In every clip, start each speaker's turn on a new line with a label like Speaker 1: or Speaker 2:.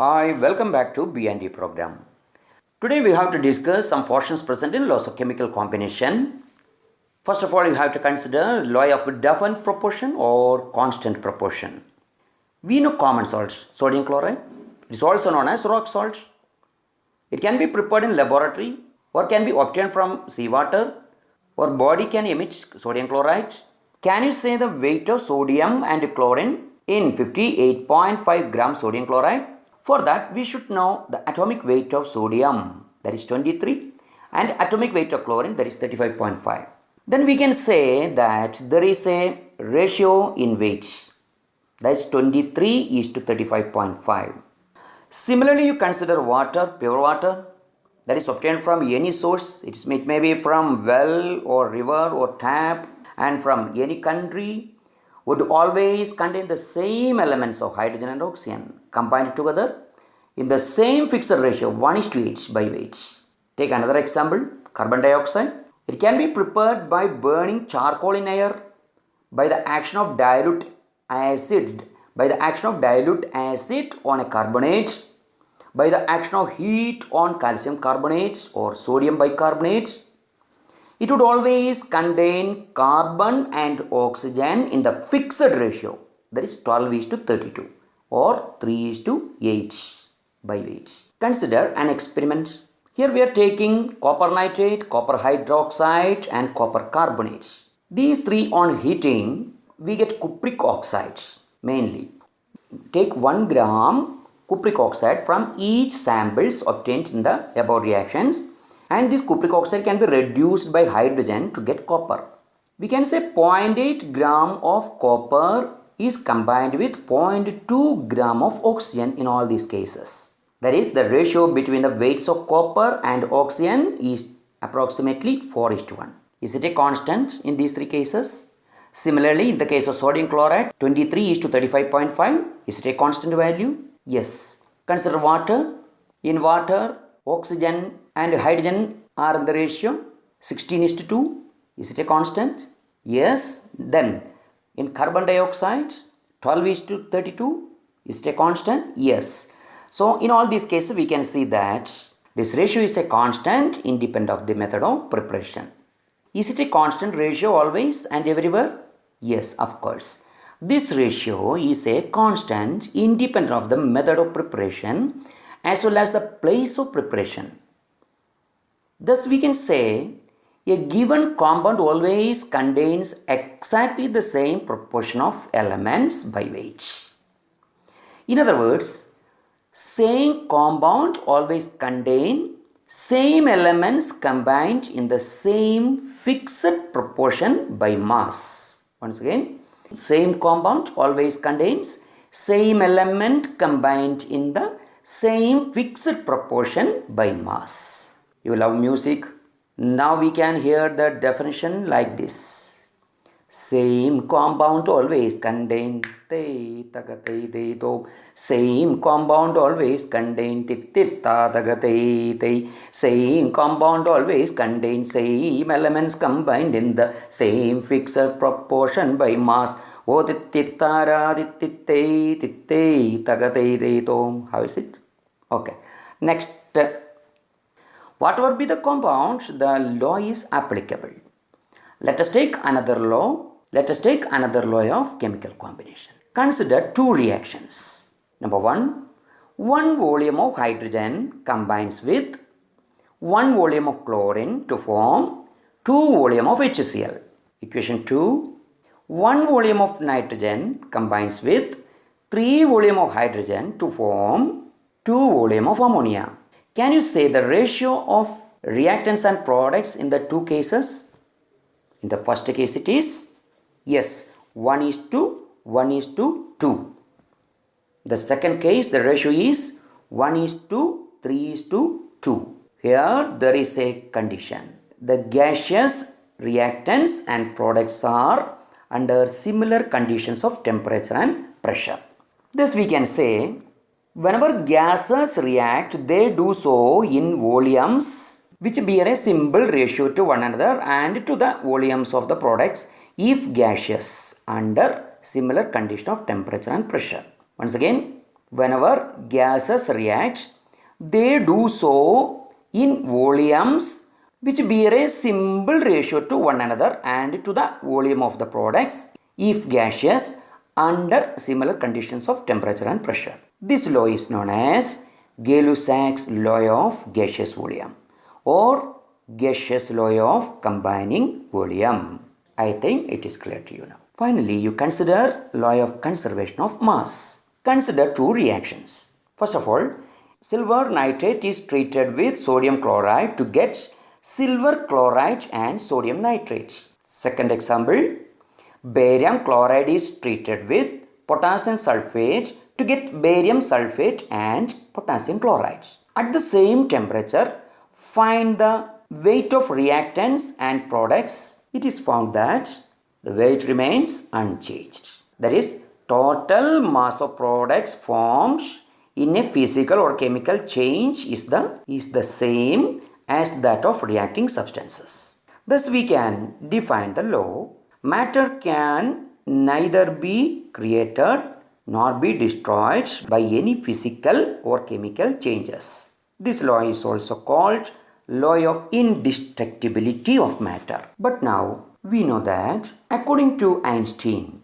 Speaker 1: Hi, welcome back to B&D program. Today we have to discuss some portions present in laws of chemical combination. First of all, you have to consider law of definite proportion or constant proportion. We know common salts, sodium chloride. It is also known as rock salt. It can be prepared in laboratory or can be obtained from seawater. Our body can emit sodium chloride. Can you say the weight of sodium and chlorine in 58.5 grams sodium chloride? For that, we should know the atomic weight of sodium, that is 23, and atomic weight of chlorine, that is 35.5. Then we can say that there is a ratio in weight, that is 23 is to 35.5. Similarly, you consider water, pure water, that is obtained from any source. It may be from well or river or tap, and from any country, would always contain the same elements of hydrogen and oxygen combined together in the same fixed ratio 1:8 by weight. Take another example, carbon dioxide. It can be prepared by burning charcoal in air by the action of dilute acid on a carbonate, by the action of heat on calcium carbonate or sodium bicarbonate. It would always contain carbon and oxygen in the fixed ratio, that is 12:32 or 3:8 by weight. Consider an experiment. Here we are taking copper nitrate, copper hydroxide and copper carbonate. These three on heating, we get cupric oxide mainly. Take 1 gram cupric oxide from each samples obtained in the above reactions. And this cupric oxide can be reduced by hydrogen to get copper. We can say 0.8 gram of copper is combined with 0.2 gram of oxygen in all these cases. That is, the ratio between the weights of copper and oxygen is approximately 4:1. Is it a constant in these three cases? Similarly, in the case of sodium chloride, 23 is to 35.5. Is it a constant value? Yes. Consider water. In water, oxygen and hydrogen are in the ratio 16:2. Is it a constant? Yes. Then in carbon dioxide 12:32. Is it a constant? Yes. So in all these cases we can see that this ratio is a constant independent of the method of preparation. Is it a constant ratio always and everywhere? Yes, of course. This ratio is a constant independent of the method of preparation as well as the place of preparation. Thus we can say a given compound always contains exactly the same proportion of elements by weight. In other words, same compound always contain same elements combined in the same fixed proportion by mass. Once again, same compound always contains same element combined in the same fixed proportion by mass. You love music? Now we can hear the definition like this. Same compound always contains same compound always contains same compound always contains same elements combined in the same fixed proportion by mass. How is it? Okay. Next, what would be the compounds the law is applicable? Let us take another law. Let us take another law of chemical combination. Consider two reactions. Number one volume of hydrogen combines with 1 volume of chlorine to form 2 volume of HCl. Equation 2, 1 volume of nitrogen combines with 3 volume of hydrogen to form 2 volume of ammonia. Can you say the ratio of reactants and products in the two cases? In the first case it is, yes, 1:2. The second case the ratio is 1:3:2. Here there is a condition. The gaseous reactants and products are under similar conditions of temperature and pressure. Thus we can say, whenever gases react, they do so in volumes which bear a simple ratio to one another and to the volumes of the products if gaseous under similar condition of temperature and pressure. Once again, whenever gases react, they do so in volumes which bear a simple ratio to one another and to the volume of the products if gaseous under similar conditions of temperature and pressure. This law is known as gay-lussac's law of gaseous volume or gaseous law of combining volume. I think it is clear to you now. Finally, you consider law of conservation of mass. Consider two reactions. First of all, silver nitrate is treated with sodium chloride to get silver chloride and sodium nitrate. Second example, barium chloride is treated with potassium sulfate to get barium sulfate and potassium chloride. At the same temperature, find the weight of reactants and products. It is found that the weight remains unchanged. That is, total mass of products formed in a physical or chemical change is the same as that of reacting substances. Thus, we can define the law: matter can neither be created nor be destroyed by any physical or chemical changes. This law is also called law of indestructibility of matter. But now we know that according to Einstein,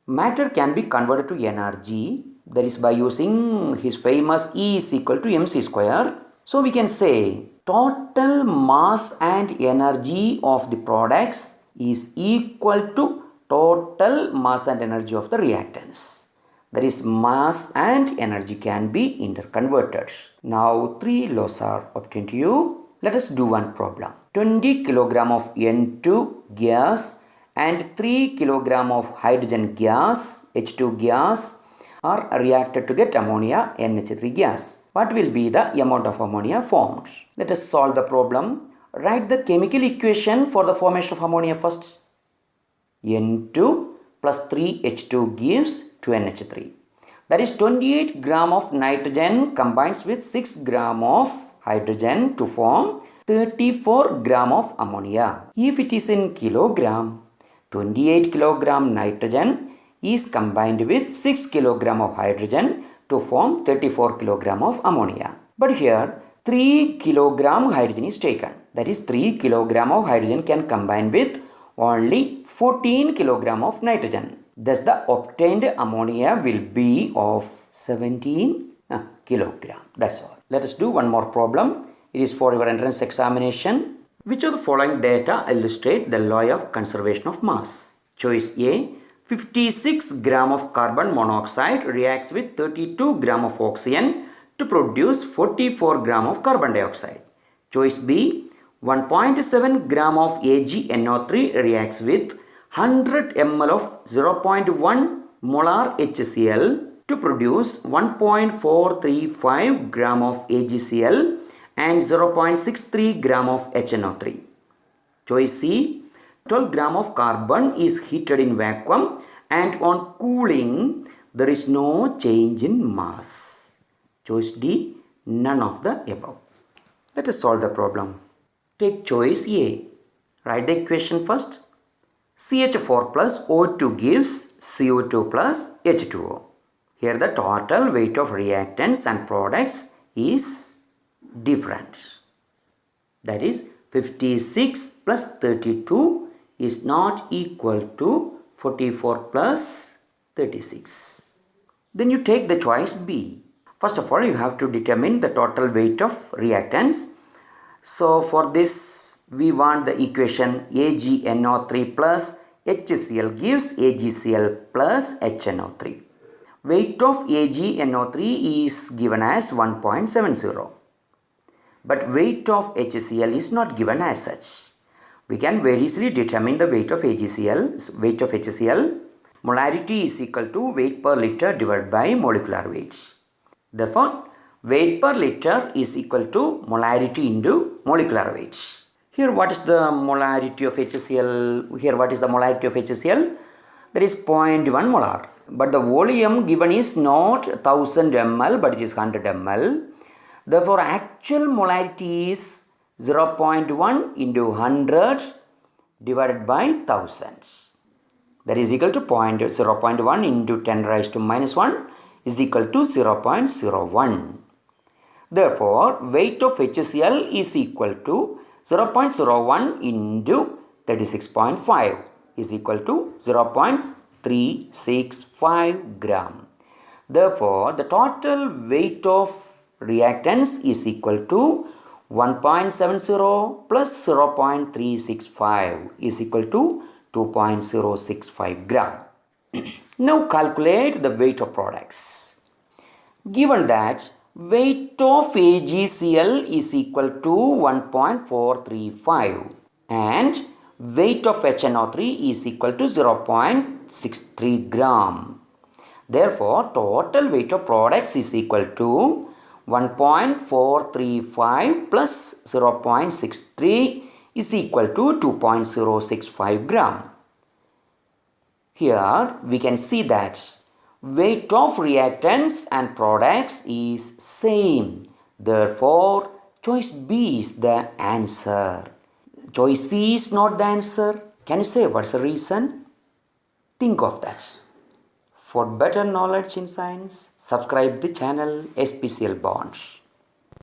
Speaker 1: matter can be converted to energy, that is by using his famous E is equal to mc square. So we can say total mass and energy of the products is equal to total mass and energy of the reactants. That is, mass and energy can be interconverted. Now 3 laws are obtained to you. Let us do one problem. 20 kg of N2 gas and 3 kg of hydrogen gas, H2 gas, are reacted to get ammonia, NH3 gas. What will be the amount of ammonia formed? Let us solve the problem. Write the chemical equation for the formation of ammonia first. N2 plus 3H2 gives 2NH3. That is 28 gram of nitrogen combines with 6 gram of hydrogen to form 34 gram of ammonia. If it is in kilogram, 28 kilogram nitrogen is combined with 6 kilogram of hydrogen to form 34 kilogram of ammonia. But here 3 kilogram hydrogen is taken. That is, 3 kilogram of hydrogen can combine with only 14 kilogram of nitrogen. Thus, the obtained ammonia will be of 17 kilogram. That's all. Let us do one more problem. It is for your entrance examination. Which of the following data illustrate the law of conservation of mass? Choice A: 56 gram of carbon monoxide reacts with 32 gram of oxygen to produce 44 gram of carbon dioxide. Choice B: 1.7 gram of AgNO3 reacts with 100 ml of 0.1 molar HCl to produce 1.435 gram of AgCl and 0.63 gram of HNO3. Choice C: 12 gram of carbon is heated in vacuum and on cooling there is no change in mass. Choice D: none of the above. Let us solve the problem. Take choice A. Write the equation first. CH4 plus O2 gives CO2 plus H2O. Here the total weight of reactants and products is different. That is, 56 plus 32 is not equal to 44 plus 36. Then you take the choice B. First of all, you have to determine the total weight of reactants. So for this, we want the equation AgNO3 plus HCl gives AgCl plus HNO3. Weight of AgNO3 is given as 1.70. But weight of HCl is not given as such. We can very easily determine the weight of HCl. Molarity is equal to weight per liter divided by molecular weight. Therefore, weight per liter is equal to molarity into molecular weight. Here, what is the molarity of HCl? That is 0.1 molar. But the volume given is not 1000 ml, but it is 100 ml. Therefore, actual molarity is 0.1 into 100 divided by 1000. That is equal to 0.1 into 10 raised to minus 1 is equal to 0.01. Therefore, weight of HCl is equal to 0.01 into 36.5 is equal to 0.365 gram. Therefore, the total weight of reactants is equal to 1.70 plus 0.365 is equal to 2.065 gram. Now calculate the weight of products. Given that weight of AgCl is equal to 1.435 and weight of HNO3 is equal to 0.63 gram. Therefore, total weight of products is equal to 1.435 plus 0.63 is equal to 2.065 gram. Here we can see that weight of reactants and products is same. Therefore, choice B is the answer. Choice C is not the answer. Can you say what's the reason? Think of that. For better knowledge in science, subscribe the channel SPCL Bonds.